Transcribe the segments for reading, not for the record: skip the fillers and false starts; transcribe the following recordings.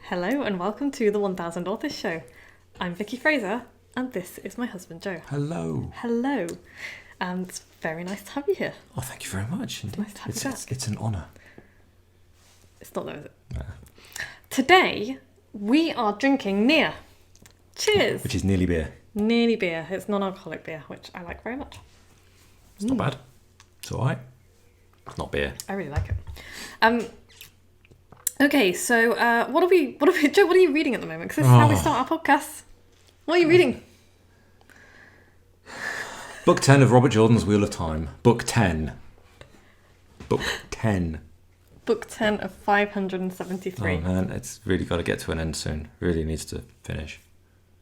Hello and welcome to the 1000 Authors Show. I'm Vicky Fraser and this is my husband Joe. Hello. Hello. And it's very nice to have you here. Oh, thank you very much. It's nice to have you back. It's an honour. It's not though, is it? Nah. Today we are drinking Near. Cheers. Which is nearly beer. Nearly beer. It's non-alcoholic beer, which I like very much. It's not bad. It's all right. It's not beer. I really like it. Okay, so Joe, what are you reading at the moment? Because this is how we start our podcast. What are you reading? Book 10 of Robert Jordan's Wheel of Time. Book 10. Book 10. Book 10 of 573. Oh man, it's really got to get to an end soon. Really needs to finish.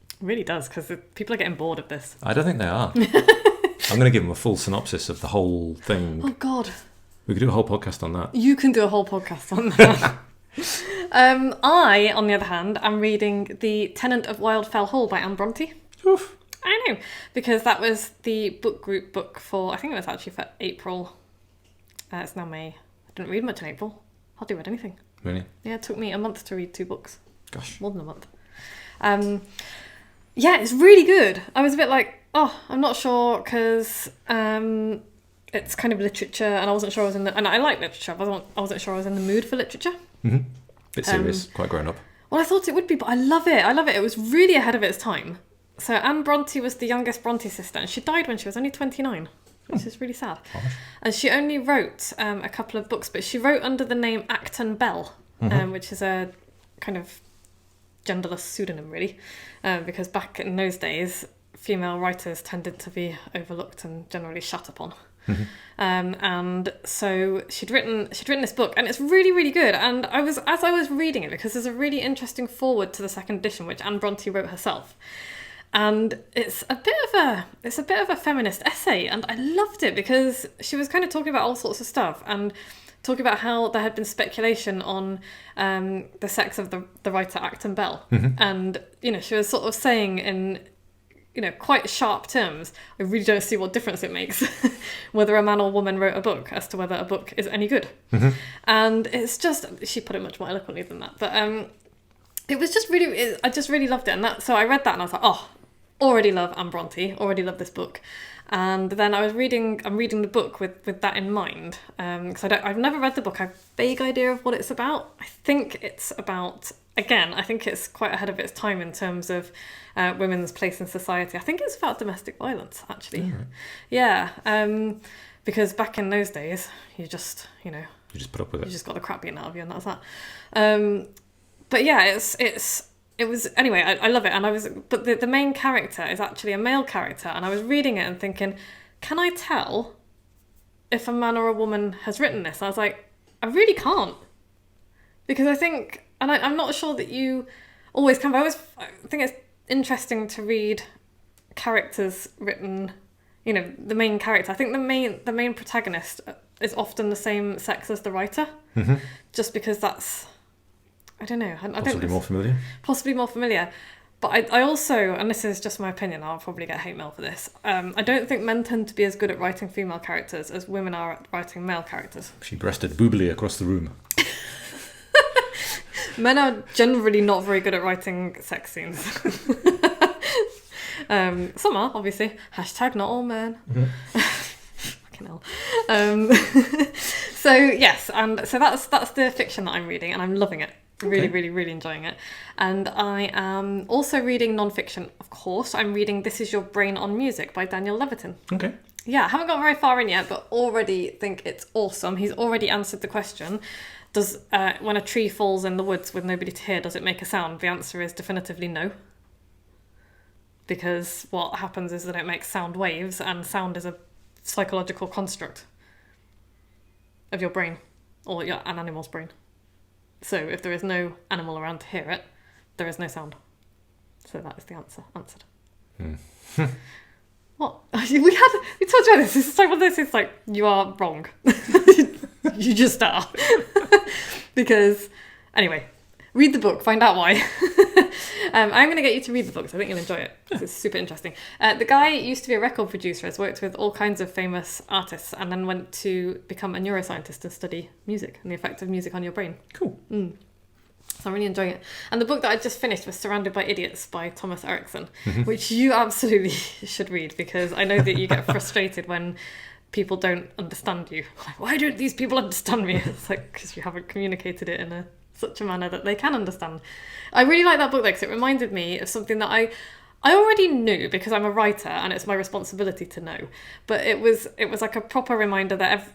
It really does, because people are getting bored of this. I don't think they are. I'm going to give them a full synopsis of the whole thing. Oh God. We could do a whole podcast on that. You can do a whole podcast on that. I, on the other hand, am reading The Tenant of Wildfell Hall by Anne Brontë. Oof. I know, because that was the book group book for, I think it was actually for April. It's now May. I didn't read much in April. Hardly read anything. Really? Yeah, it took me a month to read 2 books. Gosh. More than a month. Yeah, it's really good. I was a bit like, I'm not sure, because it's kind of literature, and I wasn't sure I was in the... And I like literature. I wasn't sure I was in the mood for literature. Mm-hmm. Bit serious, quite grown up. Well, I thought it would be, but I love it. It was really ahead of its time. So Anne Brontë was the youngest Brontë sister, and she died when she was only 29, which is really sad. Gosh. And she only wrote a couple of books, but she wrote under the name Acton Bell, which is a kind of genderless pseudonym, really, because back in those days, female writers tended to be overlooked and generally shat upon. Mm-hmm. And so she'd written this book, and it's really, really good. And as I was reading it, because there's a really interesting foreword to the second edition, which Anne Brontë wrote herself, and it's a bit of a feminist essay, and I loved it because she was kind of talking about all sorts of stuff and talking about how there had been speculation on the sex of the writer Acton Bell, and she was sort of saying in quite sharp terms, I really don't see what difference it makes whether a man or woman wrote a book as to whether a book is any good. And it's just, she put it much more eloquently than that, but it was just really, I just really loved it. And so I read that and I was like, already love Anne Brontë, already love this book. And then I'm reading the book with that in mind, because I've never read the book. I have a vague idea of what it's about. I think it's quite ahead of its time in terms of women's place in society. I think it's about domestic violence, actually. Mm-hmm. Yeah, because back in those days, you just you just put up with it. You just got the crap beaten out of you, and that's that. But yeah, it was anyway. I love it, but the main character is actually a male character, and I was reading it and thinking, can I tell if a man or a woman has written this? I was like, I really can't, because I think, and I'm not sure that you always can. But I think it's interesting to read characters written, the main character. I think the main protagonist is often the same sex as the writer, just because that's, I don't know. Possibly more familiar. Possibly more familiar. But I also, and this is just my opinion, I'll probably get hate mail for this, I don't think men tend to be as good at writing female characters as women are at writing male characters. She breasted boobily across the room. Men are generally not very good at writing sex scenes. Some are, obviously. # not all men. Fucking hell. So yes, and so that's the fiction that I'm reading, and I'm loving it. Really, really, really enjoying it. And I am also reading non-fiction, of course. I'm reading This Is Your Brain on Music by Daniel Levitin. Okay. Yeah, I haven't got very far in yet, but already think it's awesome. He's already answered the question, does when a tree falls in the woods with nobody to hear, does it make a sound? The answer is definitively no. Because what happens is that it makes sound waves, and sound is a psychological construct of your brain, or an animal's brain. So if there is no animal around to hear it, there is no sound. So that is the answer. Answered. What? We talked about this. It's like one of those things like, you are wrong. You just are. Because, anyway, read the book, find out why. I'm going to get you to read the book, so I think you'll enjoy it. It's super interesting. The guy used to be a record producer, has worked with all kinds of famous artists, and then went to become a neuroscientist and study music and the effect of music on your brain. Cool. So I'm really enjoying it. And the book that I just finished was Surrounded by Idiots by Thomas Erickson, which you absolutely should read, because I know that you get frustrated when people don't understand you. Like, why don't these people understand me? It's like, because you haven't communicated it in such a manner that they can understand. I really like that book though, because it reminded me of something that I already knew, because I'm a writer and it's my responsibility to know. But it was like a proper reminder that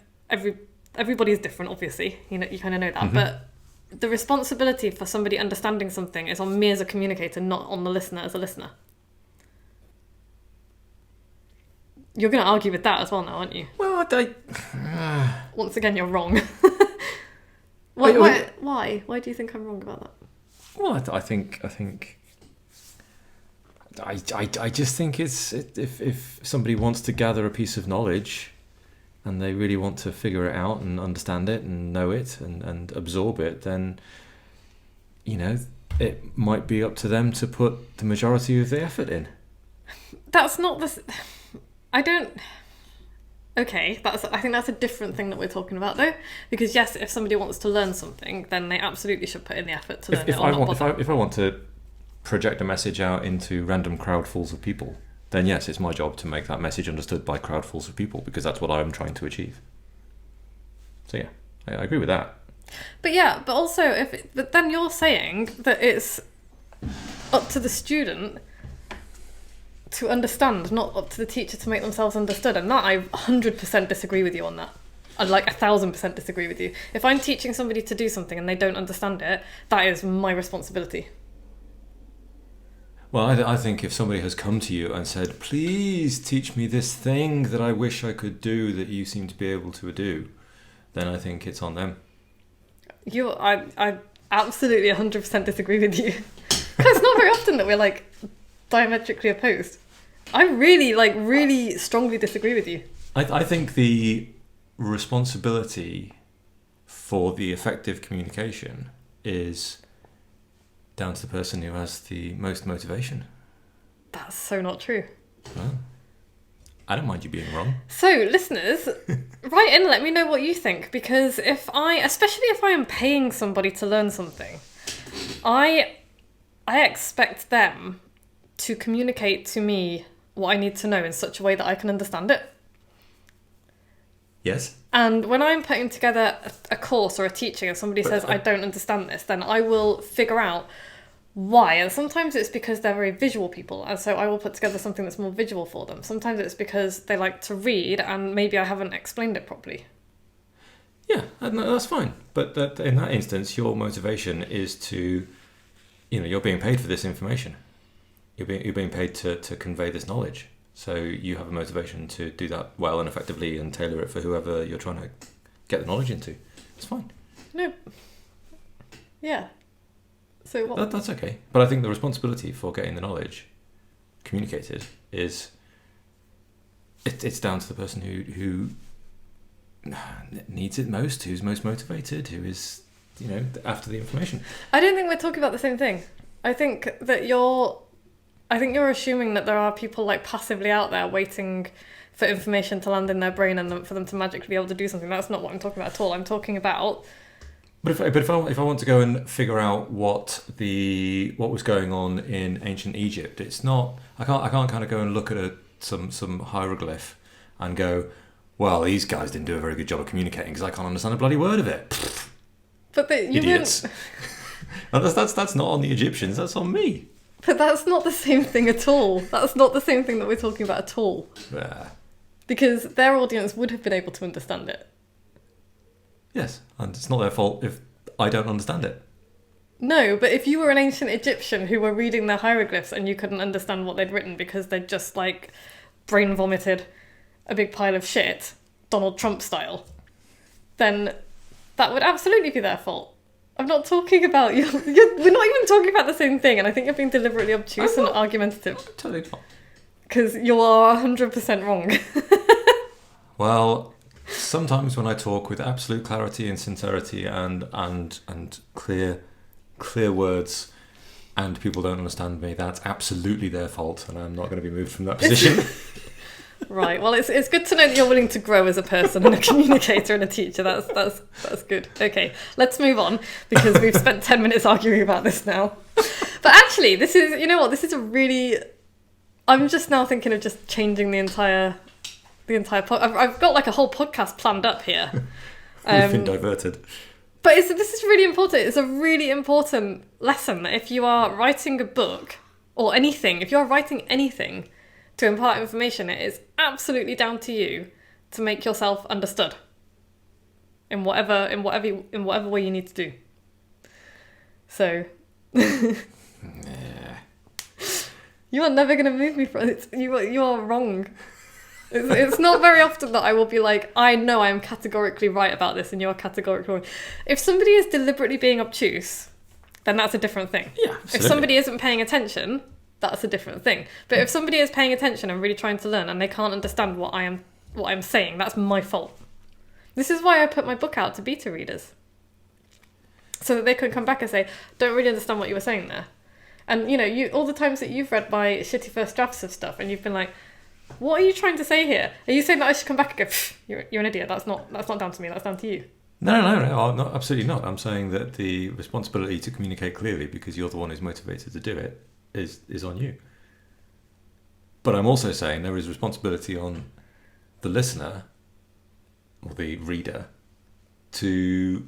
everybody is different, obviously. You know, you kind of know that. But the responsibility for somebody understanding something is on me as a communicator, not on the listener as a listener. You're going to argue with that as well now, aren't you? Well, Once again, you're wrong. Why? Why do you think I'm wrong about that? Well, I just think if somebody wants to gather a piece of knowledge and they really want to figure it out and understand it and know it and absorb it, then, you know, it might be up to them to put the majority of the effort in. That's not the... I don't... Okay, I think that's a different thing that we're talking about, though. Because, yes, if somebody wants to learn something, then they absolutely should put in the effort to learn it. If I want to project a message out into random crowdfuls of people, then yes, it's my job to make that message understood by crowdfuls of people, because that's what I'm trying to achieve. So yeah, I agree with that. But yeah, but also, but then you're saying that it's up to the student to understand, not up to the teacher to make themselves understood. And that, I 100% disagree with you on that. I'd like 1,000% disagree with you. If I'm teaching somebody to do something and they don't understand it, that is my responsibility. Well, I think if somebody has come to you and said, please teach me this thing that I wish I could do that you seem to be able to do, then I think it's on them. I absolutely 100% disagree with you. Because it's not very often that we're like diametrically opposed. I really strongly disagree with you. I think the responsibility for the effective communication is down to the person who has the most motivation. That's so not true. Well, I don't mind you being wrong. So, listeners, write in and let me know what you think, because especially if I am paying somebody to learn something, I expect them to communicate to me what I need to know in such a way that I can understand it. Yes. And when I'm putting together a course or a teaching and somebody says, I don't understand this, then I will figure out why. And sometimes it's because they're very visual people, and so I will put together something that's more visual for them. Sometimes it's because they like to read and maybe I haven't explained it properly. Yeah, that's fine. But in that instance, your motivation is to, you're being paid for this information. You're being paid to convey this knowledge. So you have a motivation to do that well and effectively and tailor it for whoever you're trying to get the knowledge into. It's fine. No. Yeah. So what? That's okay. But I think the responsibility for getting the knowledge communicated is it's down to the person who needs it most, who's most motivated, who is after the information. I don't think we're talking about the same thing. I think you're assuming that there are people like passively out there waiting for information to land in their brain and for them to magically be able to do something. That's not what I'm talking about at all. I'm talking about... But if I want to go and figure out what was going on in ancient Egypt, it's not... I can't kind of go and look at some hieroglyph and go, well, these guys didn't do a very good job of communicating because I can't understand a bloody word of it. But idiots. That's not on the Egyptians, that's on me. But that's not the same thing at all. That's not the same thing that we're talking about at all. Yeah. Because their audience would have been able to understand it. Yes, and it's not their fault if I don't understand it. No, but if you were an ancient Egyptian who were reading their hieroglyphs and you couldn't understand what they'd written because they'd just brain vomited a big pile of shit, Donald Trump style, then that would absolutely be their fault. I'm not talking about you. We're not even talking about the same thing, and I think you're being deliberately obtuse and argumentative. Totally not. Because you are 100% wrong. Well, sometimes when I talk with absolute clarity and sincerity and clear words, and people don't understand me, that's absolutely their fault, and I'm not going to be moved from that position. Right. Well, it's good to know that you're willing to grow as a person and a communicator and a teacher. That's good. Okay, let's move on because we've spent 10 minutes arguing about this now. But actually, this is, you know what? This is a really. I'm just now thinking of just changing the entire I've got like a whole podcast planned up here. We've been diverted. But this is really important. It's a really important lesson that if you are writing a book or anything, if you're writing anything to impart information, it is absolutely down to you to make yourself understood in whatever way you need to do. So, Yeah. you are never going to move me from it. You are wrong. It's not very often that I will be like, I know I am categorically right about this and you're categorically wrong. If somebody is deliberately being obtuse, then that's a different thing. Yeah, absolutely. If somebody isn't paying attention, that's a different thing. But if somebody is paying attention and really trying to learn and they can't understand what I'm saying, that's my fault. This is why I put my book out to beta readers. So that they can come back and say, don't really understand what you were saying there. And all the times that you've read my shitty first drafts of stuff and you've been like, what are you trying to say here? Are you saying that I should come back and go, you're an idiot, that's not down to me, that's down to you? No, not, absolutely not. I'm saying that the responsibility to communicate clearly, because you're the one who's motivated to do it, is on you. But I'm also saying there is responsibility on the listener or the reader to,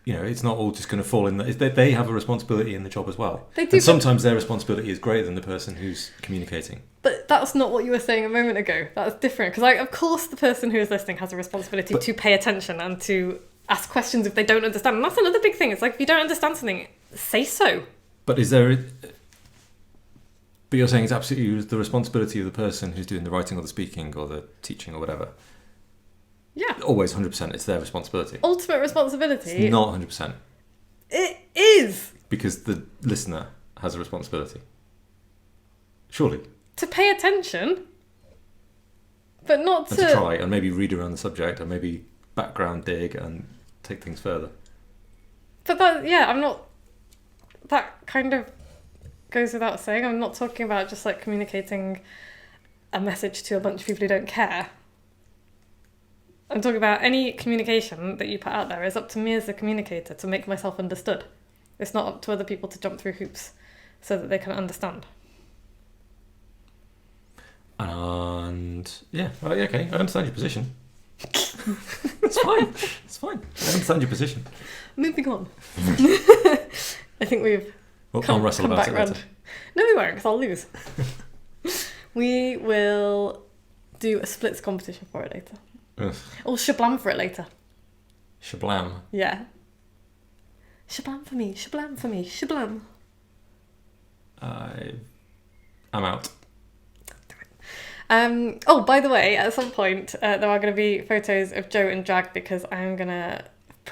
it's not all just going to fall in. They have a responsibility in the job as well. They do, and sometimes their responsibility is greater than the person who's communicating. But that's not what you were saying a moment ago. That's different. Because, of course, the person who is listening has a responsibility to pay attention and to ask questions if they don't understand. And that's another big thing. It's like, if you don't understand something, say so. But you're saying it's absolutely the responsibility of the person who's doing the writing or the speaking or the teaching or whatever. Yeah. Always 100%. It's their responsibility. Ultimate responsibility. It's not 100%. It is. Because the listener has a responsibility. Surely. To pay attention. But not and to try and maybe read around the subject and maybe background dig and take things further. But I'm not. That kind of goes without saying. I'm not talking about just like communicating a message to a bunch of people who don't care. I'm talking about any communication that you put out there is up to me as the communicator to make myself understood. It's not up to other people to jump through hoops so that they can understand. And okay, I understand your position. It's fine. I understand your position. Moving on. I think we've I'll wrestle come about back it round. later. No, we won't, because I'll lose. We will do a splits competition for it later. Ugh. Or shablam for it later. Shablam. Yeah. Shablam for me, shablam for me, shablam. I'm out. By the way, at some point there are going to be photos of Joe in drag because I'm going to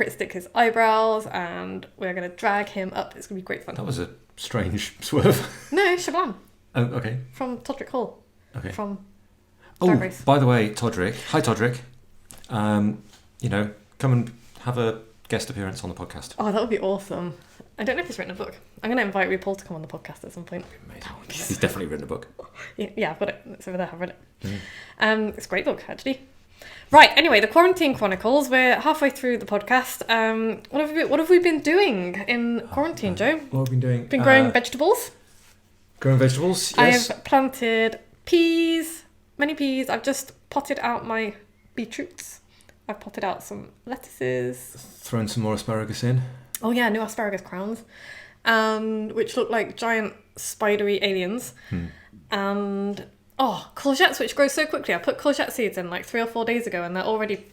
stick his eyebrows and we're going to drag him up. It's going to be great fun. That was a strange swerve. No, Shablam. Oh, okay. From Todrick Hall. Okay. From Drag Race. By the way, Todrick. Hi, Todrick. Come and have a guest appearance on the podcast. Oh, that would be awesome. I don't know if he's written a book. I'm going to invite RuPaul to come on the podcast at some point. That would be amazing. He's definitely written a book. Yeah, I've got it. It's over there. I've read it. Mm. It's a great book, actually. Right, anyway, the Quarantine Chronicles. We're halfway through the podcast. What have we been doing in quarantine, Joe? What have we been doing? Been growing vegetables. Growing vegetables, yes. I've planted peas, many peas. I've just potted out my beetroots. I've potted out some lettuces. Thrown some more asparagus in. Oh yeah, new asparagus crowns. Which look like giant spidery aliens. And courgettes, which grow so quickly. I put courgette seeds in like 3 or 4 days ago and they're already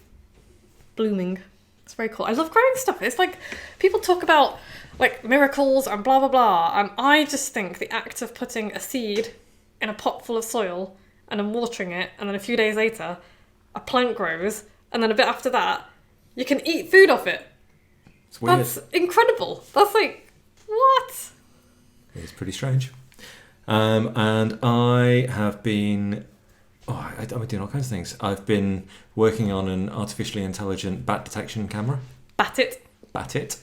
blooming. It's very cool. I love growing stuff. It's like people talk about like miracles and blah, blah, blah. And I just think the act of putting a seed in a pot full of soil and then watering it, and then a few days later, a plant grows, and then a bit after that, you can eat food off it. It's weird. That's incredible. That's like, what? It's pretty strange. And I have been... I've been doing all kinds of things. I've been working on an artificially intelligent bat detection camera. Bat it.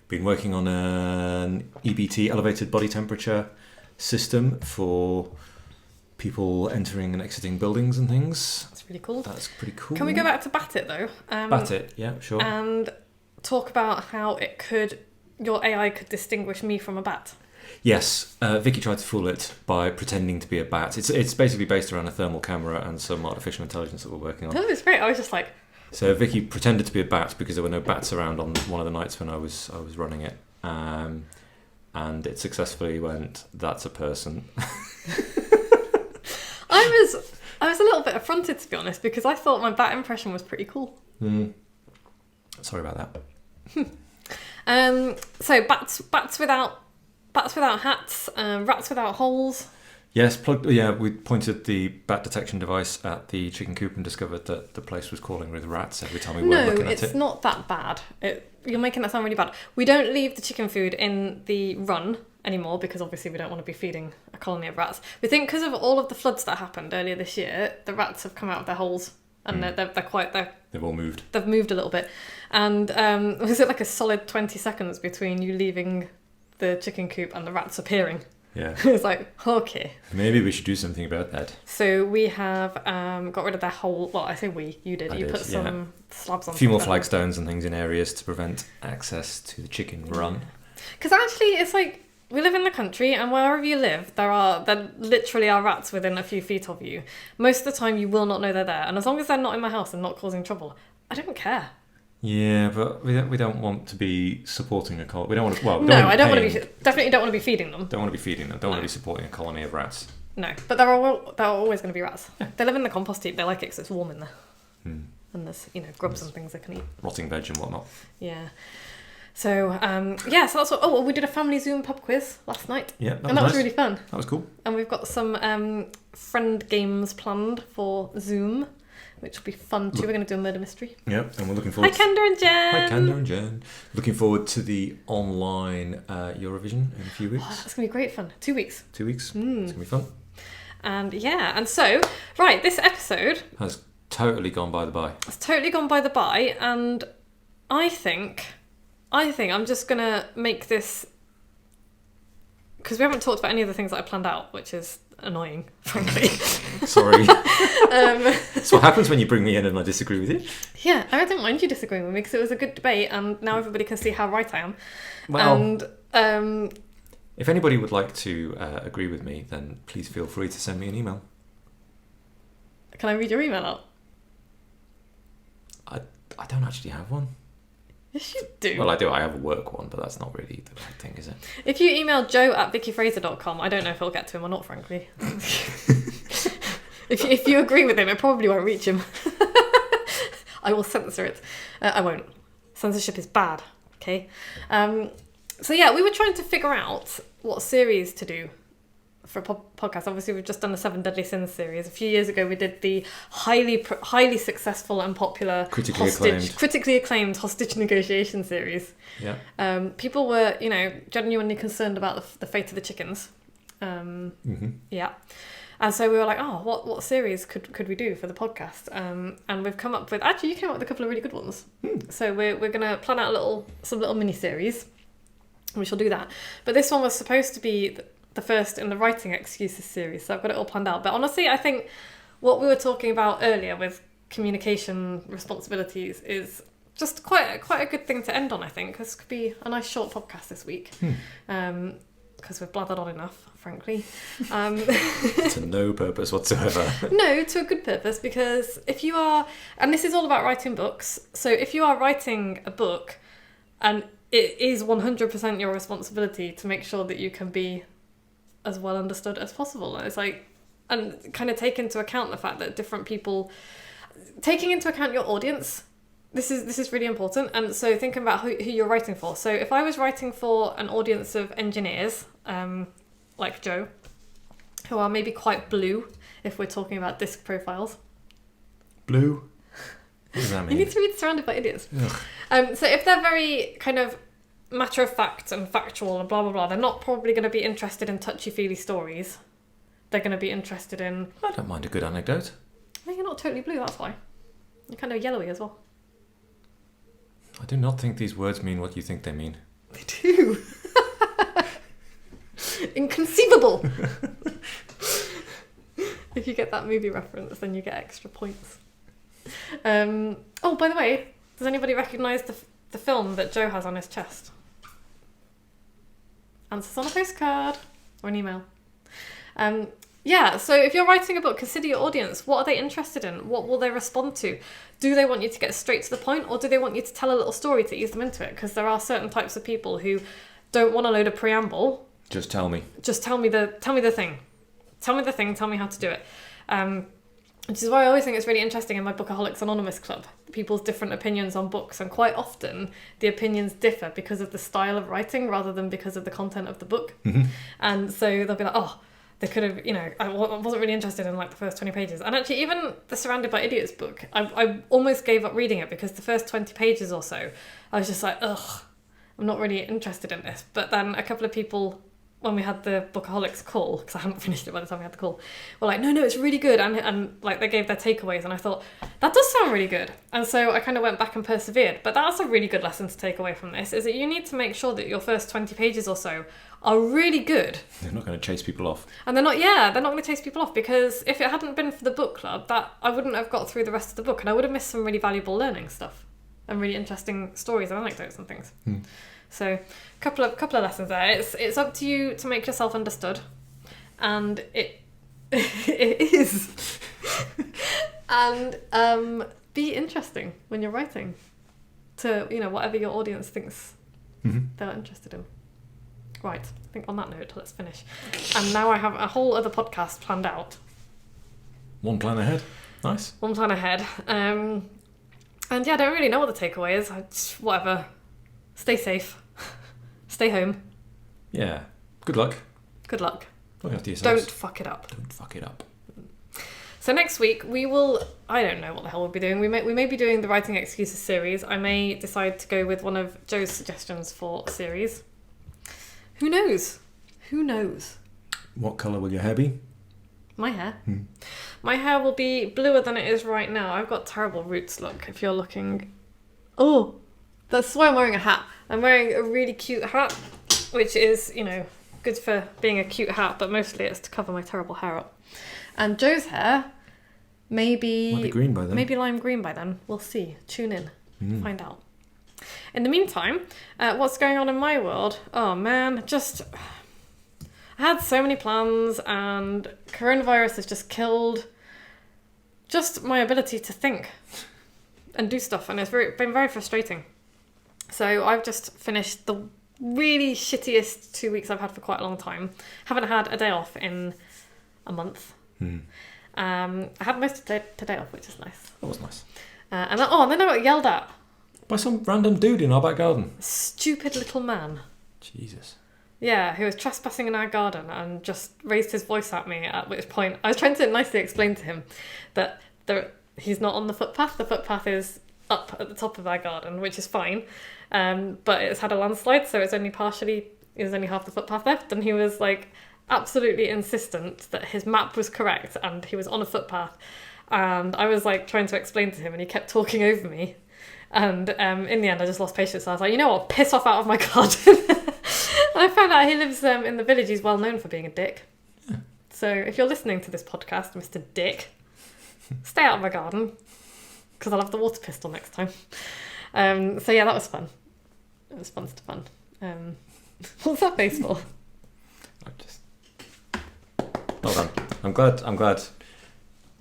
Been working on an EBT, elevated body temperature system for people entering and exiting buildings and things. That's really cool. That's pretty cool. Can we go back to Bat It though? Bat It, yeah, sure. And talk about how your AI could distinguish me from a bat. Yes, Vicky tried to fool it by pretending to be a bat. It's basically based around a thermal camera and some artificial intelligence that we're working on. That was great. I was just like... So Vicky pretended to be a bat because there were no bats around on one of the nights when I was running it. And it successfully went, that's a person. I was a little bit affronted, to be honest, because I thought my bat impression was pretty cool. Sorry about that. So bats without hats, rats without holes. Yes, we pointed the bat detection device at the chicken coop and discovered that the place was calling with rats every time we weren't looking at it. No, it's not that bad. You're making that sound really bad. We don't leave the chicken food in the run anymore because obviously we don't want to be feeding a colony of rats. We think because of all of the floods that happened earlier this year, the rats have come out of their holes and they've all moved. They've moved a little bit. And was it like a solid 20 seconds between you leaving the chicken coop and the rats appearing? Yeah. It's like, okay. Maybe we should do something about that. So we have got rid of their whole... Well, I say we. You did. You put some slabs on. A few more flagstones and things in areas to prevent access to the chicken run. Because actually, it's like, we live in the country and wherever you live, there literally are rats within a few feet of you. Most of the time, you will not know they're there. And as long as they're not in my house and not causing trouble, I don't care. Yeah, but we don't want to be supporting a colony. We don't want to. Well, definitely don't want to be feeding them. Don't want to be feeding them. Don't want to be supporting a colony of rats. No, but there are always going to be rats. Yeah. They live in the compost heap. They like it because it's warm in there, and there's grubs and things they can eat. Rotting veg and whatnot. Yeah. So so that's what. Oh, well, we did a family Zoom pub quiz last night. Yeah, that was really fun. That was cool. And we've got some friend games planned for Zoom, which will be fun too. We're going to do a murder mystery. Yep, and we're looking forward. Hi, Kendra and Jen. Hi, Kendra and Jen. Looking forward to the online Eurovision in a few weeks. Oh, that's going to be great fun. 2 weeks. 2 weeks. It's going to be fun. And so this episode has totally gone by the by. It's totally gone by the by, and I think I'm just going to make this, because we haven't talked about any of the things that I planned out, which is annoying, frankly. Sorry. That's what happens when you bring me in and I disagree with you. Yeah, I don't mind you disagreeing with me because it was a good debate and now everybody can see how right I am. Well, and if anybody would like to agree with me, then please feel free to send me an email. Can I read your email out? I don't actually have one. Yes, you do. Well, I do. I have a work one, but that's not really the right thing, is it? If you email joe@vickyfraser.com, I don't know if it'll get to him or not, frankly. If you agree with him, it probably won't reach him. I will censor it. I won't. Censorship is bad, okay? We were trying to figure out what series to do for a podcast. Obviously, we've just done the 7 Deadly Sins series. A few years ago, we did the highly successful and popular critically acclaimed hostage negotiation series. Yeah. People were, genuinely concerned about the fate of the chickens. Yeah. And so we were like, what series could we do for the podcast? And we've come up with, actually, you came up with a couple of really good ones. So we're going to plan out some little mini series. We shall do that. But this one was supposed to be the first in the Writing Excuses series, so I've got it all planned out. But honestly, I think what we were talking about earlier with communication responsibilities is just quite a good thing to end on, I think. This could be a nice short podcast this week, because we've blathered on enough, frankly. To no purpose whatsoever. No, to a good purpose, because if you are, and this is all about writing books, so if you are writing a book, and it is 100% your responsibility to make sure that you can be as well understood as possible. And it's like, and kind of take into account the fact that different people, taking into account your audience, this is really important. And so thinking about who you're writing for. So if I was writing for an audience of engineers, like Joe, who are maybe quite blue, if we're talking about disc profiles. Blue? What does that mean? You need to read Surrounded by Idiots. So if they're very kind of matter of fact and factual and blah blah blah, they're not probably going to be interested in touchy-feely stories. They're going to be interested in... I don't mind a good anecdote. No, you're not totally blue, that's why. You're kind of yellowy as well. I do not think these words mean what you think they mean. They do. If you get that movie reference, then you get extra points. Oh, by the way, does anybody recognise the film that Joe has on his chest? Answers on a postcard or an email. Yeah, so if you're writing a book, consider your audience. What are they interested in? What will they respond to? Do they want you to get straight to the point, or do they want you to tell a little story to ease them into it? Because there are certain types of people who don't want a load of preamble. Just tell me. Just tell me the thing. Tell me the thing, tell me how to do it. Which is why I always think it's really interesting in my Bookaholics Anonymous Club, people's different opinions on books, and quite often the opinions differ because of the style of writing rather than because of the content of the book. Mm-hmm. And so they'll be like, oh, they could have, I wasn't really interested in like the first 20 pages. And actually even the Surrounded by Idiots book, I almost gave up reading it because the first 20 pages or so, I was just like, ugh, I'm not really interested in this. But then a couple of people, when we had the Bookaholics call, because I hadn't finished it by the time we had the call, were like, no, it's really good. And like they gave their takeaways, and I thought, that does sound really good. And so I kind of went back and persevered. But that's a really good lesson to take away from this, is that you need to make sure that your first 20 pages or so are really good. They're not going to chase people off. And they're not going to chase people off, because if it hadn't been for the book club, that I wouldn't have got through the rest of the book, and I would have missed some really valuable learning stuff and really interesting stories and anecdotes and things. So a couple of lessons there. It's up to you to make yourself understood, and it is. And be interesting when you're writing to whatever your audience thinks they're interested in. Right, I think on that note, let's finish. And now I have a whole other podcast planned out. One plan ahead. Nice. One plan ahead. And yeah, I don't really know what the takeaway is. Whatever. Stay safe. Stay home. Yeah. Good luck. Good luck. Look after yourselves. Don't fuck it up. Don't fuck it up. So next week we will, I don't know what the hell we'll be doing. We may be doing the Writing Excuses series. I may decide to go with one of Joe's suggestions for a series. Who knows? Who knows? What colour will your hair be? My hair? My hair will be bluer than it is right now. I've got terrible roots, look, if you're looking. Oh, that's why I'm wearing a hat. I'm wearing a really cute hat, which is, good for being a cute hat, but mostly it's to cover my terrible hair up. And Joe's hair, maybe... Might be green by then. Maybe lime green by then. We'll see. Tune in. Find out. In the meantime, what's going on in my world? Oh man, I had so many plans, and coronavirus has just killed just my ability to think and do stuff, and it's been very frustrating. So I've just finished the really shittiest 2 weeks I've had for quite a long time. Haven't had a day off in a month. I had most of today off, which is nice. That was nice. And then I got yelled at. By some random dude in our back garden. Stupid little man. Jesus. Yeah, who was trespassing in our garden and just raised his voice at me, at which point I was trying to nicely explain to him that he's not on the footpath. The footpath is up at the top of our garden, which is fine. But it's had a landslide, so there's only half the footpath left, and he was like absolutely insistent that his map was correct and he was on a footpath. And I was like trying to explain to him, and he kept talking over me. And in the end, I just lost patience. So I was like, you know what, piss off out of my garden. And I found out he lives in the village. He's well known for being a dick. Yeah. So if you're listening to this podcast, Mr. Dick, stay out of my garden, because I'll have the water pistol next time. So yeah, that was fun. It was fun. What's that face for? Well done. I'm glad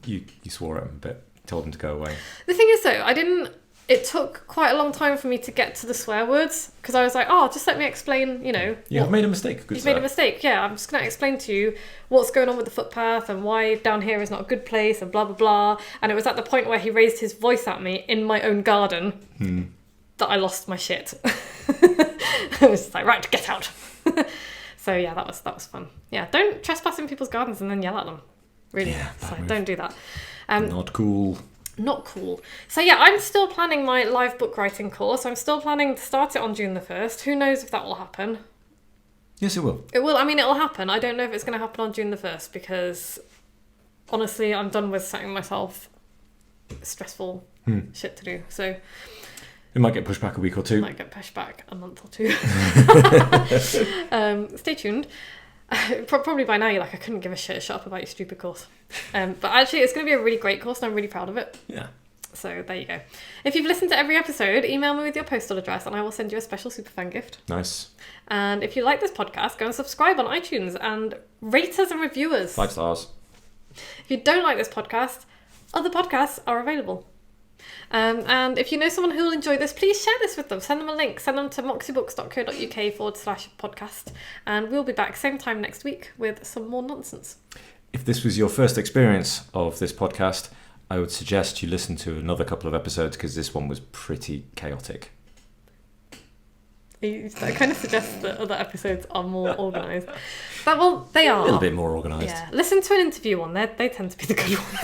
you swore at him a bit, told him to go away. The thing is though, it took quite a long time for me to get to the swear words, because I was like, just let me explain, I've made a mistake. You've made a mistake, yeah. I'm just going to explain to you what's going on with the footpath and why down here is not a good place and blah, blah, blah. And it was at the point where he raised his voice at me in my own garden that I lost my shit. I was just like, right, get out. So yeah, that was fun. Yeah, don't trespass in people's gardens and then yell at them. Really, don't do that. Not cool. Not cool. So yeah, I'm still planning my live book writing course. I'm still planning to start it on June the 1st. Who knows if that will happen? Yes, it will. It will. I mean, it will happen. I don't know if it's going to happen on June the 1st, because honestly, I'm done with setting myself stressful shit to do. So it might get pushed back a week or two. Might get pushed back a month or two. Stay tuned. Probably by now you're like, I couldn't give a shit, shut up about your stupid course. But actually it's going to be a really great course and I'm really proud of it. Yeah. So there you go. If you've listened to every episode, email me with your postal address and I will send you a special superfan gift. Nice. And if you like this podcast, go and subscribe on iTunes and rate us and review us. 5 stars. If you don't like this podcast, other podcasts are available. And if you know someone who will enjoy this, please share this with them. Send them a link. Send them to moxiebooks.co.uk/podcast. And we'll be back same time next week with some more nonsense. If this was your first experience of this podcast, I would suggest you listen to another couple of episodes because this one was pretty chaotic. That kind of suggests that other episodes are more organised. Well, they are. A little bit more organised. Yeah. Listen to an interview one. They tend to be the good ones.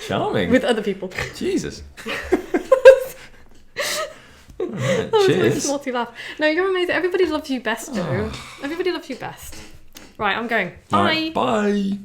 Charming. With other people. Jesus. Right, that was cheers. my snotty laugh. No, you're amazing. Everybody loves you best, Joe. Everybody loves you best. Right, I'm going. Bye. Right, bye.